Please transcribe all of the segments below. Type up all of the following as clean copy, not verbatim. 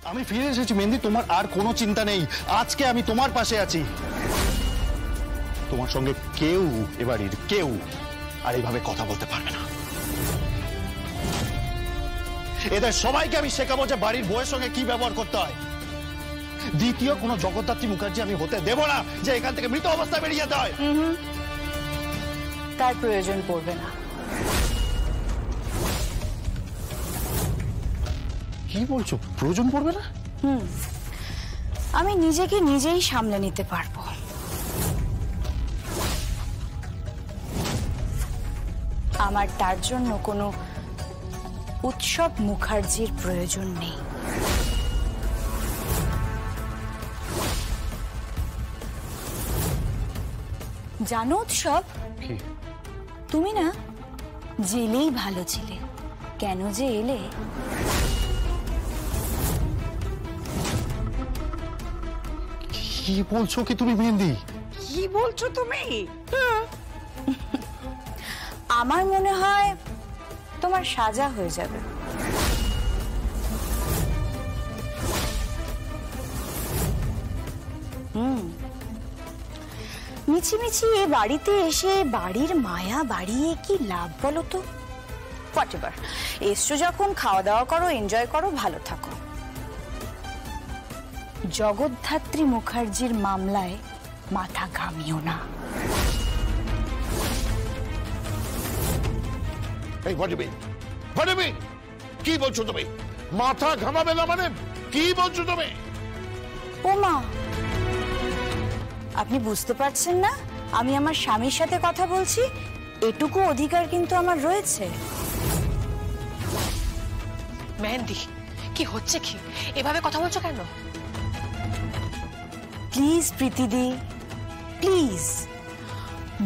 আমি ফিরে এসেছি মেহেন্দি, তোমার আর কোনো চিন্তা নেই। আজকে আমি তোমার পাশে আছি। তোমার সঙ্গে কেউ এবাড়ির কেউ আর এইভাবে কথা বলতে পারবে না। এদের সবাইকে আমি শেখাবো যে বাড়ির বউয়ের সঙ্গে কি ব্যবহার করতে হয়। দ্বিতীয় কোনো জগদ্ধাত্রী মুখার্জি আমি হতে দেব না যে এখান থেকে মৃত অবস্থায় বেরিয়ে যেতে হয়। তার প্রয়োজন পড়বে না। কি বলছো? প্রয়োজন পড়বে না? আমি নিজেকে নিজেই সামলে নিতে পারবো। আমার তার জন্য কোনো উৎসব মুখার্জির প্রয়োজন নেই। জানো উৎসব, তুমি না জেলেই ভালো ছিলে। কেন যে এলে? কি বলছো কি তুমি মেহেন্দি? কি বলছো তুমি? আমার মনে হয় তোমার সাজা হয়ে যাবে। মিছিমিছি এ বাড়িতে এসে বাড়ির মায়া বাড়িয়ে কি লাভ বলো তো? হোয়াটএভার, এসছো যখন খাওয়া দাওয়া করো, এনজয় করো, ভালো থাকো। জগদ্ধাত্রী মুখার্জির মামলায় মাথা ঘামিও না। কি বলছো তুমি? মাথা ঘামাবে না মানে কি বলছো তুমি? ও মা, আপনি বুঝতে পারছেন না আমি আমার স্বামীর সাথে কথা বলছি? এটুকু অধিকার কিন্তু আমার রয়েছে। মেহেন্দি, কি হচ্ছে কি? এভাবে কথা বলছো কেন? প্লিজ প্রীতিদি, প্লিজ,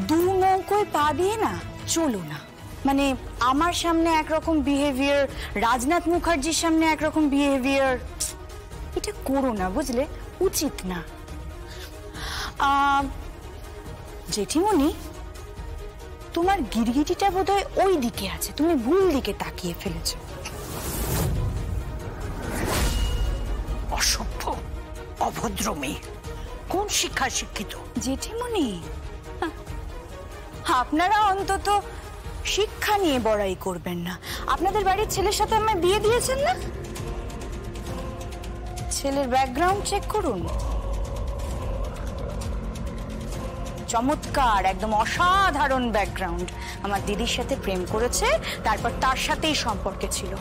দু নৌকোয় পা দিয়ে না চলো না। মানে আমার সামনে একরকম বিহেভিয়ার, রাজনাথ মুখার্জির সামনে একরকম বিহেভিয়ার, এটা করো না, বুঝলে? উচিত না। জেঠিমণি, তোমার গিরগিটিটা বোধহয় ওই দিকে আছে, তুমি ভুল দিকে তাকিয়ে ফেলেছো। অসভ্য, অভদ্র মেয়ে, কোন শিক্ষা শিক্ষিত? জেঠিমণি, আপনারা অন্তত শিক্ষা নিয়ে বড়াই করবেন না। আপনাদের বাড়ির ছেলের সাথে আমায় বিয়ে দিয়েছেন না? ছেলের ব্যাকগ্রাউন্ড চেক করুন। চমৎকার, একদম অসাধারণ ব্যাকগ্রাউন্ড। আমার দিদির সাথে প্রেম করেছে, তারপর তার সাথেই সম্পর্কে ছিল।